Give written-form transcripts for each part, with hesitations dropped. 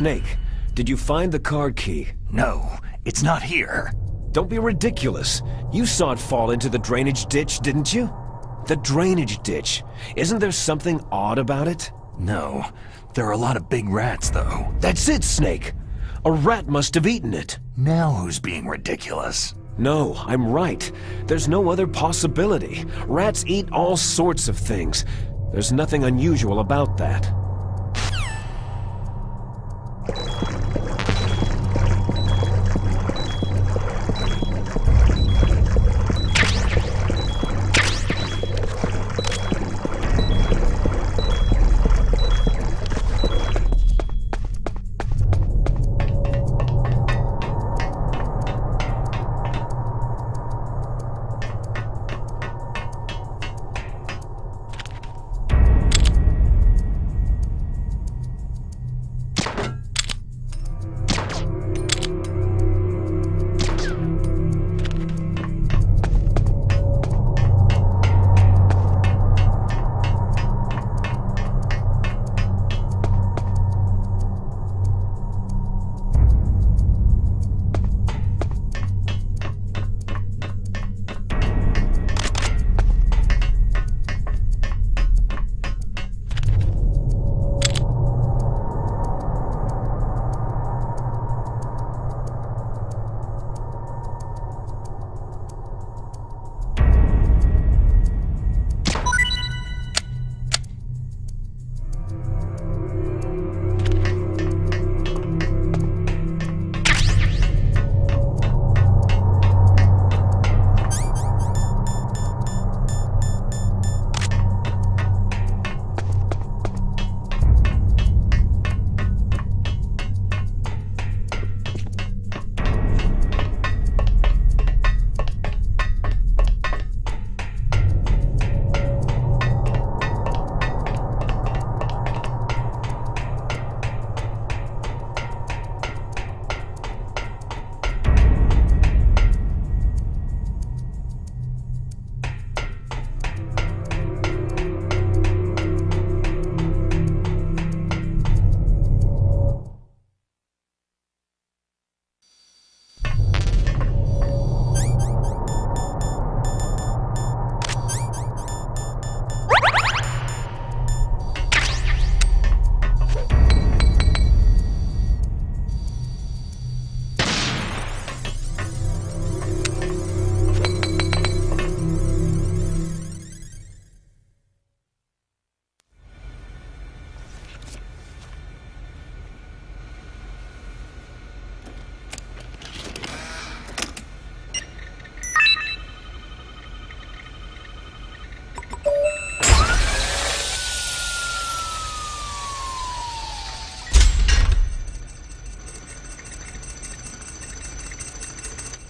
Snake, did you find the card key? No, it's not here. Don't be ridiculous. You saw it fall into the drainage ditch, didn't you? The drainage ditch. Isn't there something odd about it? No, there are a lot of big rats, though. That's it, Snake. A rat must have eaten it. Now who's being ridiculous? No, I'm right. There's no other possibility. Rats eat all sorts of things. There's nothing unusual about that.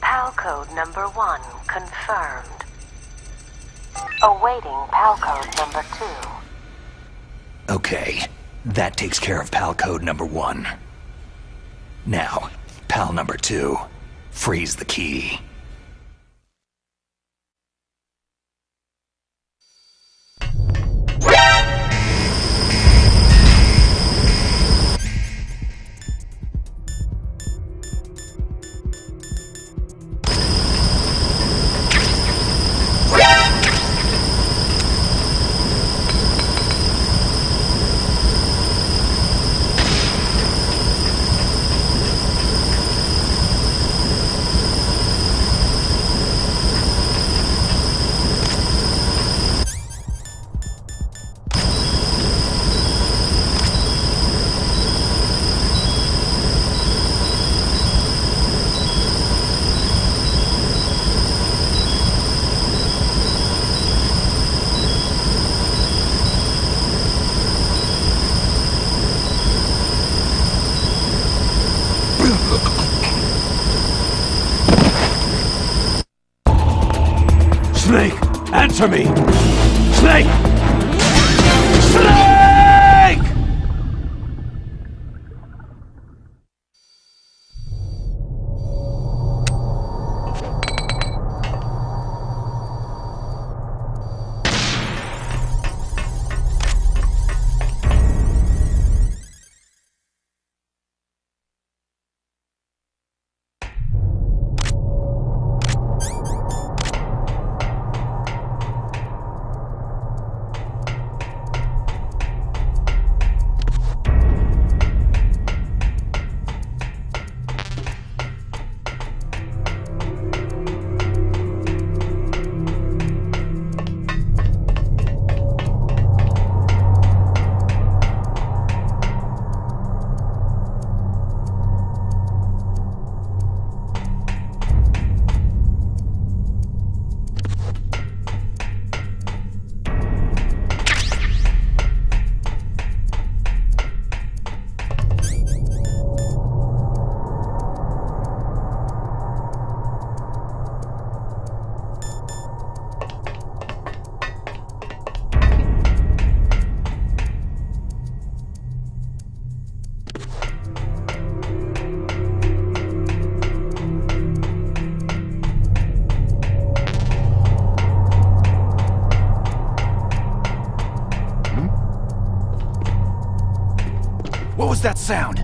PAL code number 1 confirmed. Awaiting PAL code number 2. Okay, that takes care of PAL code number 1. Now, PAL number 2, freeze the key. Snake! Answer me! Snake! Snake! What was that sound?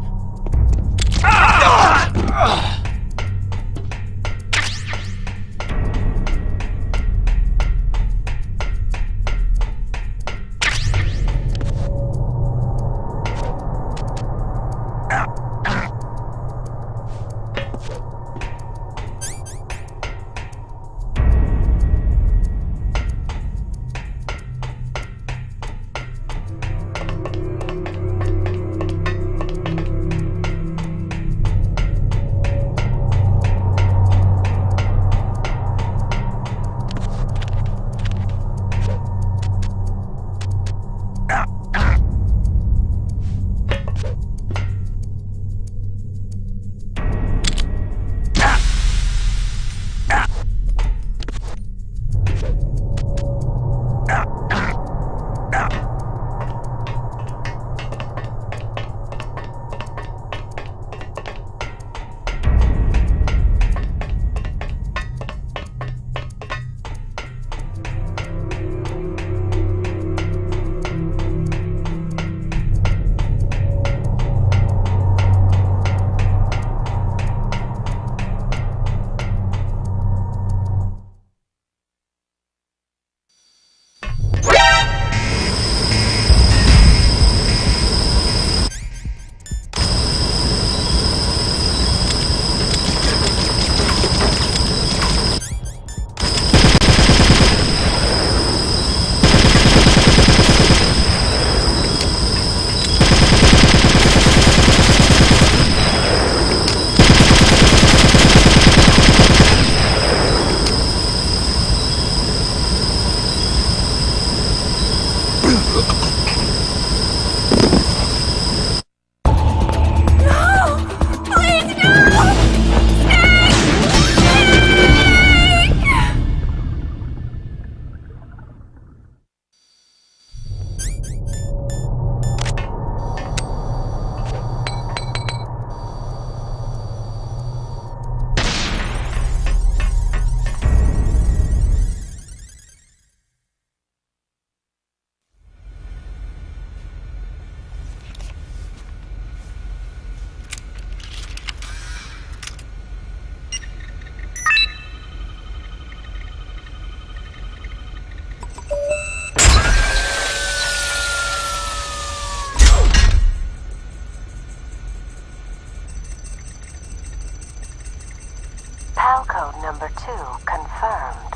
PAL code number 2 confirmed.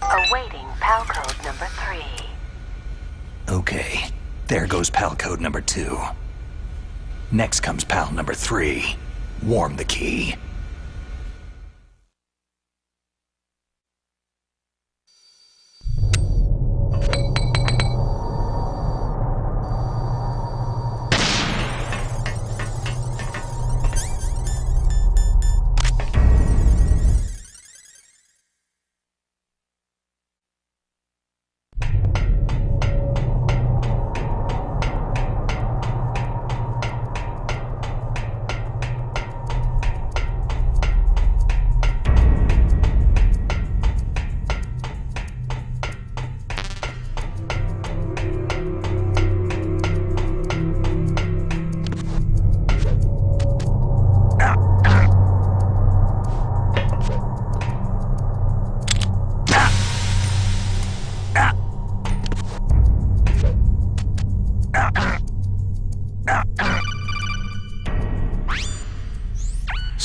Awaiting PAL code number 3. Okay, there goes PAL code number 2. Next comes PAL number 3. Warm the key.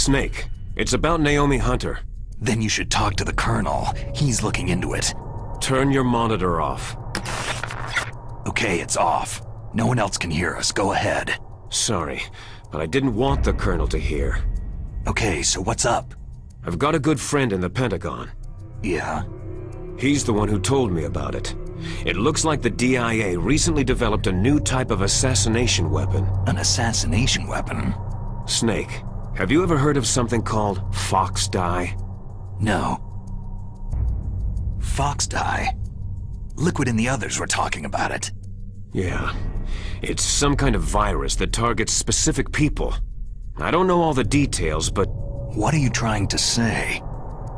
Snake, it's about Naomi Hunter. Then you should talk to the Colonel. He's looking into it. Turn your monitor off. Okay, it's off. No one else can hear us. Go ahead. Sorry, but I didn't want the Colonel to hear. Okay, so what's up? I've got a good friend in the Pentagon. Yeah? He's the one who told me about it. It looks like the DIA recently developed a new type of assassination weapon. An assassination weapon? Snake, have you ever heard of something called Fox Dye? No. Fox Dye? Liquid and the others were talking about it. Yeah. It's some kind of virus that targets specific people. I don't know all the details, but... What are you trying to say?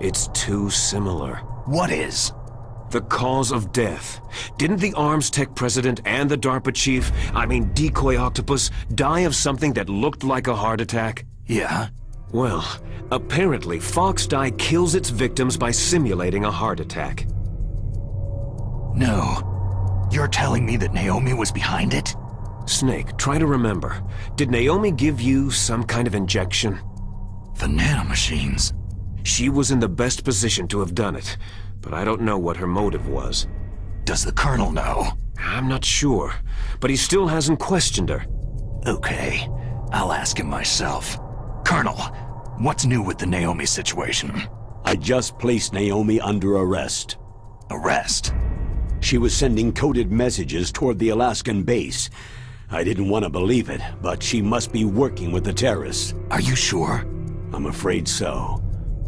It's too similar. What is? The cause of death. Didn't the Arms Tech president and the DARPA chief, Decoy Octopus, die of something that looked like a heart attack? Yeah? Well, apparently Fox-Die kills its victims by simulating a heart attack. No. You're telling me that Naomi was behind it? Snake, try to remember. Did Naomi give you some kind of injection? The nanomachines. She was in the best position to have done it, but I don't know what her motive was. Does the Colonel know? I'm not sure, but he still hasn't questioned her. Okay, I'll ask him myself. Colonel, what's new with the Naomi situation? I just placed Naomi under arrest. Arrest? She was sending coded messages toward the Alaskan base. I didn't want to believe it, but she must be working with the terrorists. Are you sure? I'm afraid so.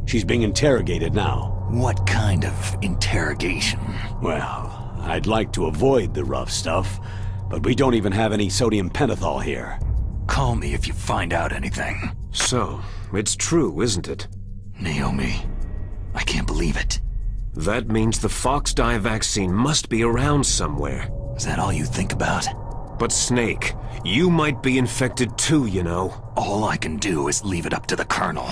She's being interrogated now. What kind of interrogation? Well, I'd like to avoid the rough stuff, but we don't even have any sodium pentothal here. Call me if you find out anything. So, it's true, isn't it? Naomi, I can't believe it. That means the Fox-Die vaccine must be around somewhere. Is that all you think about? But Snake, you might be infected too, you know. All I can do is leave it up to the Colonel.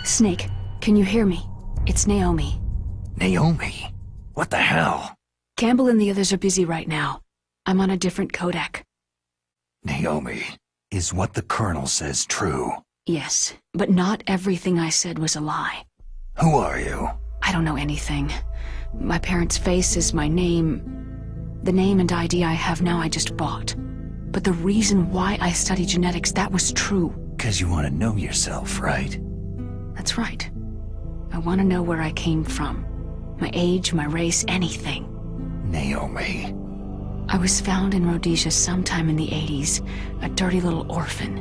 Snake, can you hear me? It's Naomi. Naomi? What the hell? Campbell and the others are busy right now. I'm on a different codec. Naomi, is what the Colonel says true? Yes, but not everything I said was a lie. Who are you? I don't know anything. My parents' face is my name. The name and ID I have now I just bought. But the reason why I study genetics, that was true. 'Cause you want to know yourself, right? That's right. I want to know where I came from. My age, my race, anything. Naomi. I was found in Rhodesia sometime in the 80s, a dirty little orphan.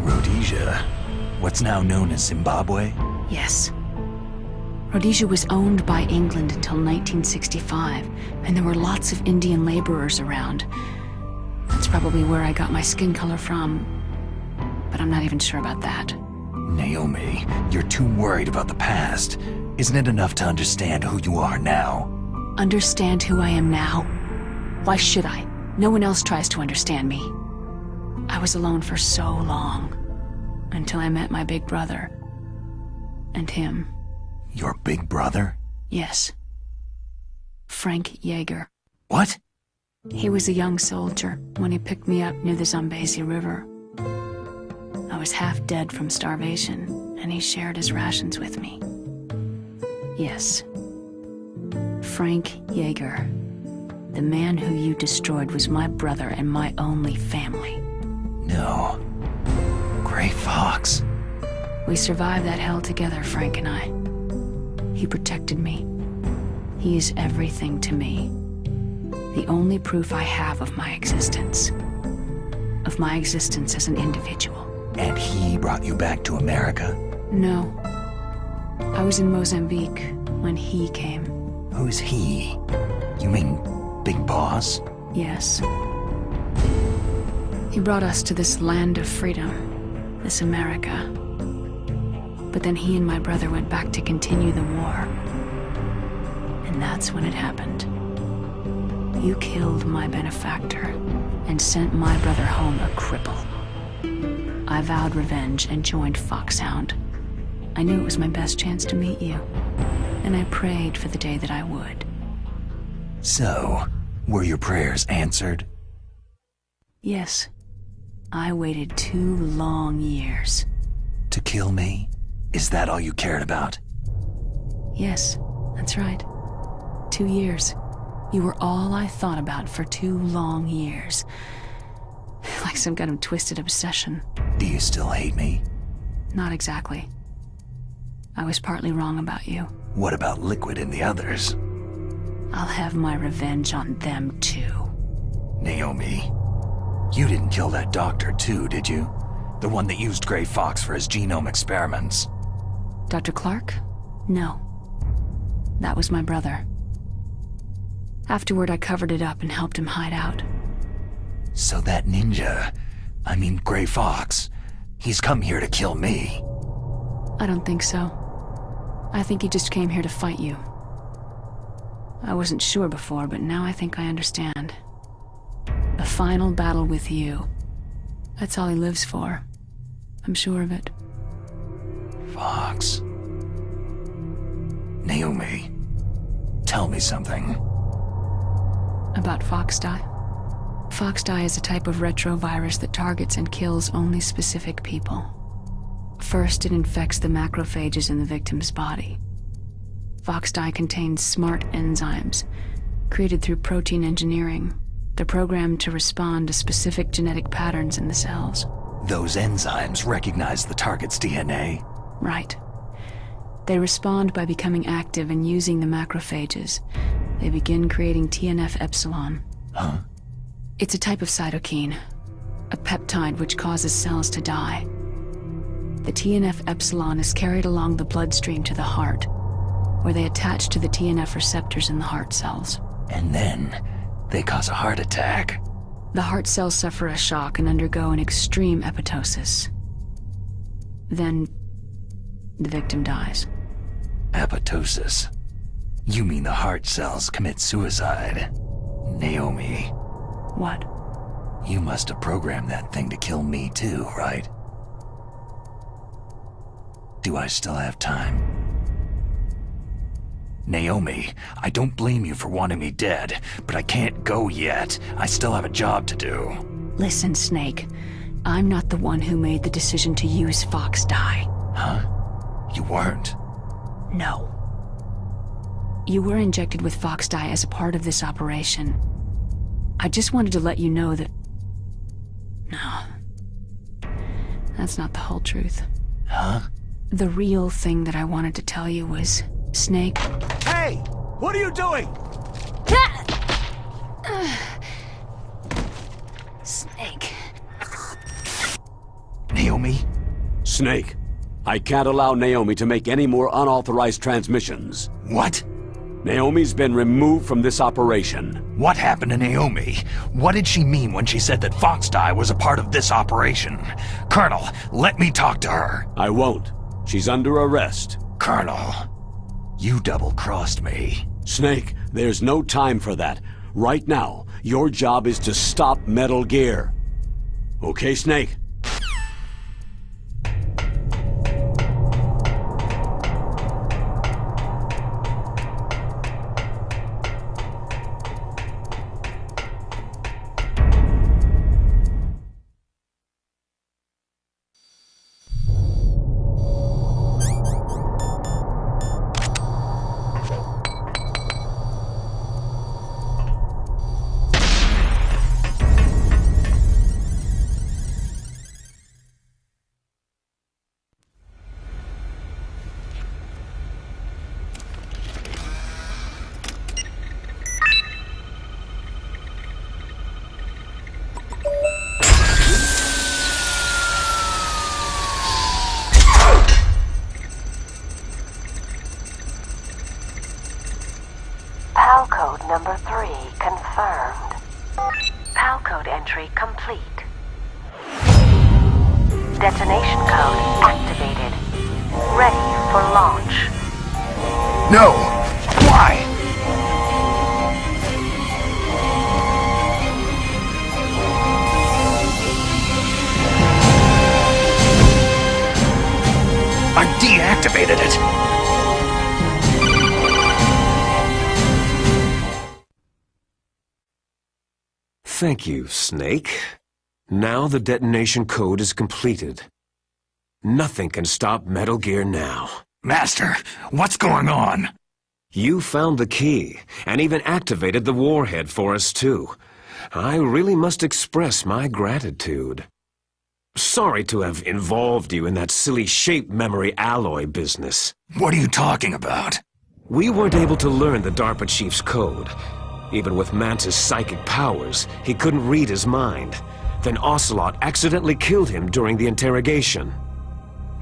Rhodesia? What's now known as Zimbabwe? Yes. Rhodesia was owned by England until 1965, and there were lots of Indian laborers around. That's probably where I got my skin color from, but I'm not even sure about that. Naomi, you're too worried about the past. Isn't it enough to understand who you are now? Understand who I am now? Why should I? No one else tries to understand me. I was alone for so long, until I met my big brother. And him. Your big brother? Yes. Frank Yeager. What? He was a young soldier when he picked me up near the Zambezi River. I was half dead from starvation, and he shared his rations with me. Yes. Frank Yeager. The man who you destroyed was my brother and my only family. No. Gray Fox. We survived that hell together, Frank and I. He protected me. He is everything to me. The only proof I have of my existence. Of my existence as an individual. And he brought you back to America? No. I was in Mozambique when he came. Who's he? You mean Big Boss? Yes. He brought us to this land of freedom, this America. But then he and my brother went back to continue the war. And that's when it happened. You killed my benefactor and sent my brother home a cripple. I vowed revenge and joined Foxhound. I knew it was my best chance to meet you, and I prayed for the day that I would. So, were your prayers answered? Yes. I waited 2 long years. To kill me? Is that all you cared about? Yes, that's right. 2 years. You were all I thought about for 2 long years. Like some kind of twisted obsession. Do you still hate me? Not exactly. I was partly wrong about you. What about Liquid and the others? I'll have my revenge on them too. Naomi, you didn't kill that doctor too, did you? The one that used Gray Fox for his genome experiments. Dr. Clark? No. That was my brother. Afterward, I covered it up and helped him hide out. So that ninja, I mean Gray Fox, he's come here to kill me. I don't think so. I think he just came here to fight you. I wasn't sure before, but now I think I understand. A final battle with you. That's all he lives for. I'm sure of it. Fox. Naomi, tell me something. About Foxdie? Foxdie is a type of retrovirus that targets and kills only specific people. First, it infects the macrophages in the victim's body. Foxdie contains smart enzymes, created through protein engineering. They're programmed to respond to specific genetic patterns in the cells. Those enzymes recognize the target's DNA? Right. They respond by becoming active and using the macrophages. They begin creating TNF-epsilon. Huh? It's a type of cytokine, a peptide which causes cells to die. The TNF-epsilon is carried along the bloodstream to the heart, where they attach to the TNF receptors in the heart cells. And then, they cause a heart attack. The heart cells suffer a shock and undergo an extreme apoptosis. Then, the victim dies. Apoptosis? You mean the heart cells commit suicide? Naomi. What? You must have programmed that thing to kill me too, right? Do I still have time? Naomi, I don't blame you for wanting me dead, but I can't go yet. I still have a job to do. Listen, Snake. I'm not the one who made the decision to use Foxdie. Huh? You weren't? No. You were injected with Foxdie as a part of this operation. I just wanted to let you know that... No. That's not the whole truth. Huh? The real thing that I wanted to tell you was, Snake... Hey! What are you doing? Snake... Naomi? Snake, I can't allow Naomi to make any more unauthorized transmissions. What? Naomi's been removed from this operation. What happened to Naomi? What did she mean when she said that Foxdie was a part of this operation? Colonel, let me talk to her. I won't. She's under arrest. Colonel, you double-crossed me. Snake, there's no time for that. Right now, your job is to stop Metal Gear. Okay, Snake? PAL code number 3 confirmed. PAL code entry complete. Detonation code activated. Ready for launch. No! Why? I deactivated it! Thank you, Snake. Now the detonation code is completed. Nothing can stop Metal Gear now. Master, what's going on? You found the key, and even activated the warhead for us too. I really must express my gratitude. Sorry to have involved you in that silly shape memory alloy business. What are you talking about? We weren't able to learn the DARPA chief's code. Even with Mantis' psychic powers, he couldn't read his mind. Then Ocelot accidentally killed him during the interrogation.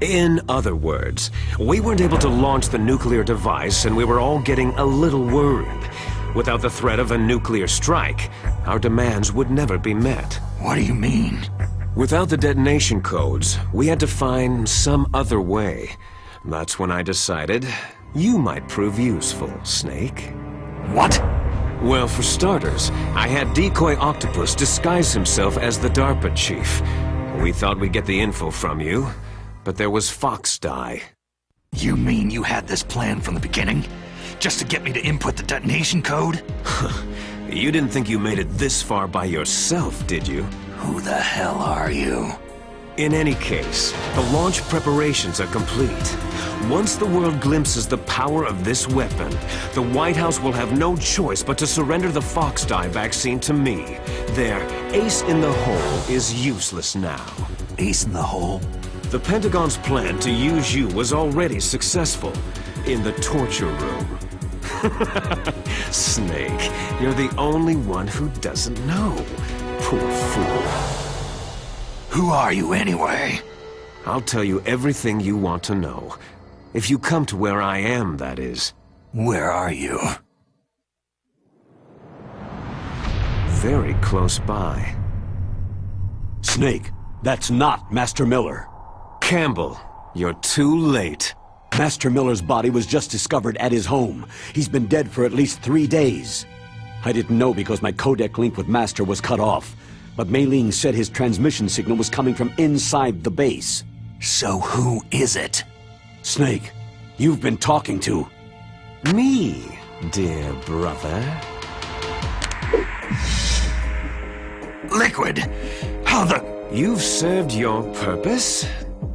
In other words, we weren't able to launch the nuclear device and we were all getting a little worried. Without the threat of a nuclear strike, our demands would never be met. What do you mean? Without the detonation codes, we had to find some other way. That's when I decided you might prove useful, Snake. What? Well, for starters, I had Decoy Octopus disguise himself as the DARPA chief. We thought we'd get the info from you, but there was Foxdie. You mean you had this plan from the beginning? Just to get me to input the detonation code? You didn't think you made it this far by yourself, did you? Who the hell are you? In any case, the launch preparations are complete. Once the world glimpses the power of this weapon, the White House will have no choice but to surrender the Foxdie vaccine to me. Their ace in the hole is useless now. Ace in the hole? The Pentagon's plan to use you was already successful in the torture room. Snake, you're the only one who doesn't know. Poor fool. Who are you anyway? I'll tell you everything you want to know. If you come to where I am, that is. Where are you? Very close by. Snake, that's not Master Miller. Campbell, you're too late. Master Miller's body was just discovered at his home. He's been dead for at least 3 days. I didn't know because my codec link with Master was cut off. But Mei Ling said his transmission signal was coming from inside the base. So who is it? Snake, you've been talking to... Me, dear brother. Liquid! How the... You've served your purpose.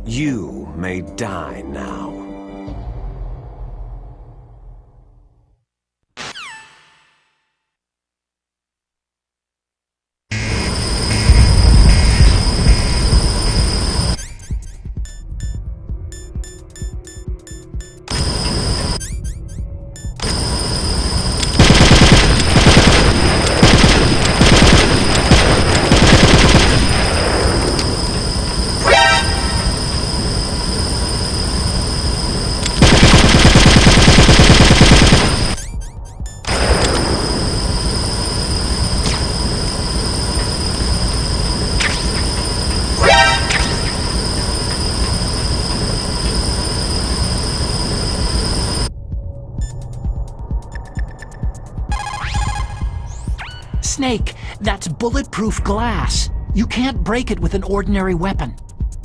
You may die now. Snake, that's bulletproof glass. You can't break it with an ordinary weapon.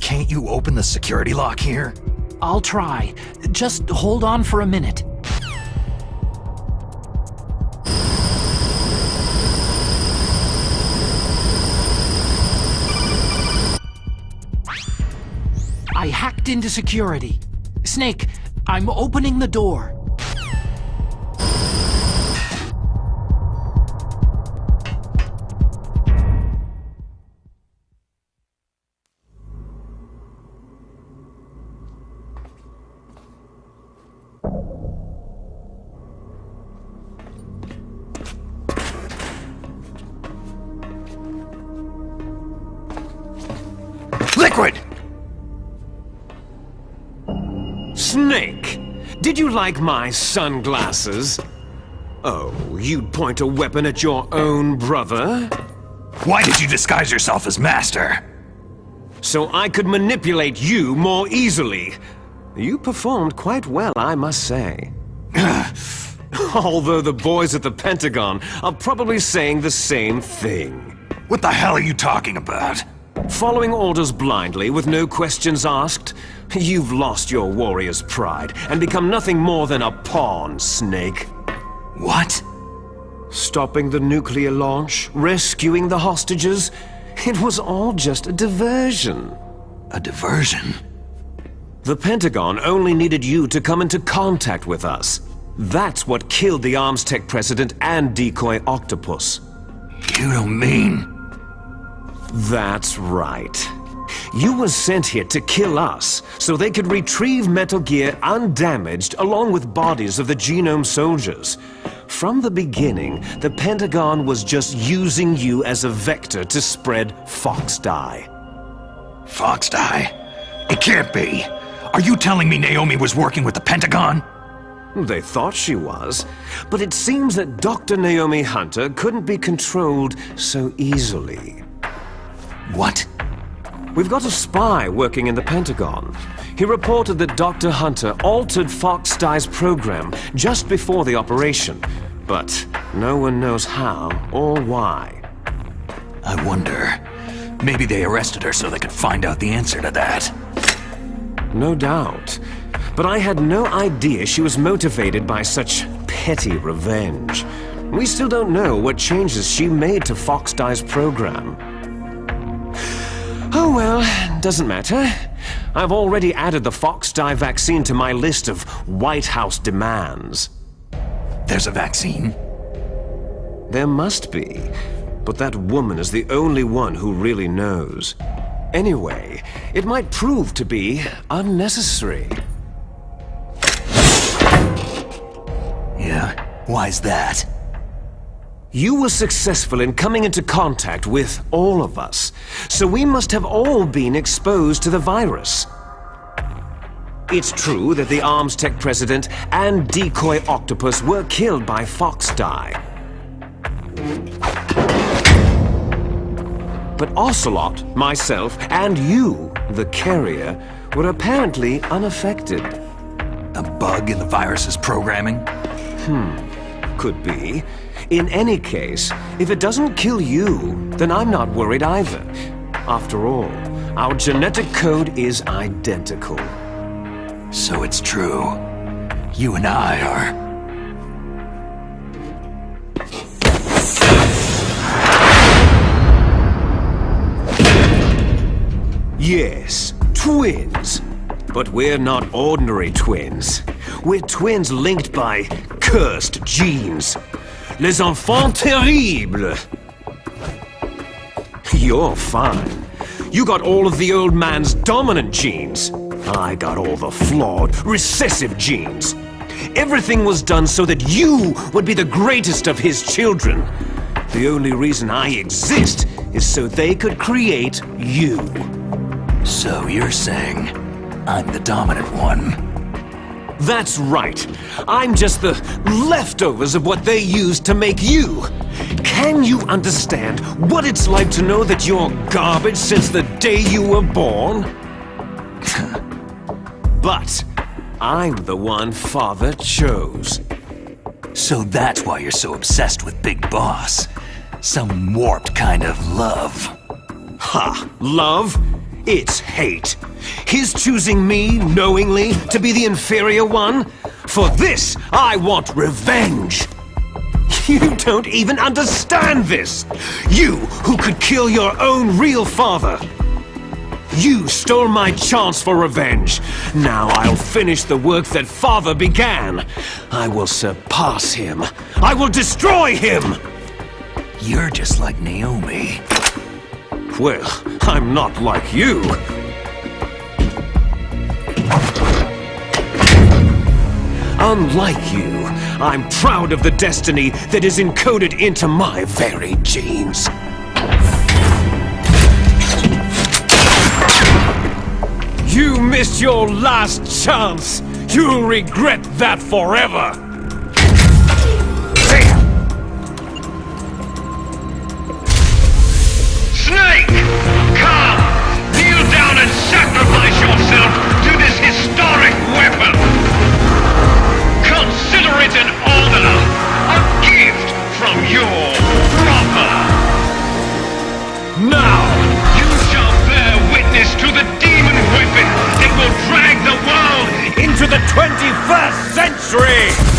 Can't you open the security lock here? I'll try. Just hold on for a minute. I hacked into security. Snake, I'm opening the door. Liquid! Snake! Did you like my sunglasses? Oh, you'd point a weapon at your own brother? Why did you disguise yourself as Master? So I could manipulate you more easily. You performed quite well, I must say. Although the boys at the Pentagon are probably saying the same thing. What the hell are you talking about? Following orders blindly with no questions asked, you've lost your warrior's pride and become nothing more than a pawn, Snake. What? Stopping the nuclear launch, rescuing the hostages, it was all just a diversion. A diversion? The Pentagon only needed you to come into contact with us. That's what killed the ArmsTech president and Decoy Octopus. You don't mean... That's right. You were sent here to kill us, so they could retrieve Metal Gear undamaged along with bodies of the Genome soldiers. From the beginning, the Pentagon was just using you as a vector to spread Fox dye. Fox dye? It can't be. Are you telling me Naomi was working with the Pentagon? They thought she was, but it seems that Dr. Naomi Hunter couldn't be controlled so easily. What? We've got a spy working in the Pentagon. He reported that Dr. Hunter altered Fox dye's program just before the operation, but no one knows how or why. I wonder. Maybe they arrested her so they could find out the answer to that. No doubt. But I had no idea she was motivated by such petty revenge. We still don't know what changes she made to Fox dye's program. Oh well, doesn't matter. I've already added the Fox dye vaccine to my list of White House demands. There's a vaccine? There must be, but that woman is the only one who really knows. Anyway, it might prove to be unnecessary. Yeah? Why's that? You were successful in coming into contact with all of us, so we must have all been exposed to the virus. It's true that the ArmsTech president and decoy octopus were killed by Fox dye. But Ocelot, myself, and you, the carrier, were apparently unaffected. A bug in the virus's programming? Could be. In any case, if it doesn't kill you, then I'm not worried either. After all, our genetic code is identical. So it's true. You and I are... Yes, twins. But we're not ordinary twins. We're twins linked by cursed genes. Les enfants terribles. You're fine. You got all of the old man's dominant genes. I got all the flawed, recessive genes. Everything was done so that you would be the greatest of his children. The only reason I exist is so they could create you. So you're saying I'm the dominant one? That's right. I'm just the leftovers of what they used to make you. Can you understand what it's like to know that you're garbage since the day you were born? But I'm the one Father chose. So that's why you're so obsessed with Big Boss. Some warped kind of love. Ha! Love? It's hate. His choosing me, knowingly, to be the inferior one? For this, I want revenge! You don't even understand this! You, who could kill your own real father! You stole my chance for revenge. Now I'll finish the work that Father began. I will surpass him. I will destroy him! You're just like Naomi. Well, I'm not like you. Unlike you, I'm proud of the destiny that is encoded into my very genes. You missed your last chance. You'll regret that forever. Snake! Come! Kneel down and sacrifice yourself to this historic weapon! Consider it an honor! A gift from your brother! Now, you shall bear witness to the demon weapon that will drag the world into the 21st century!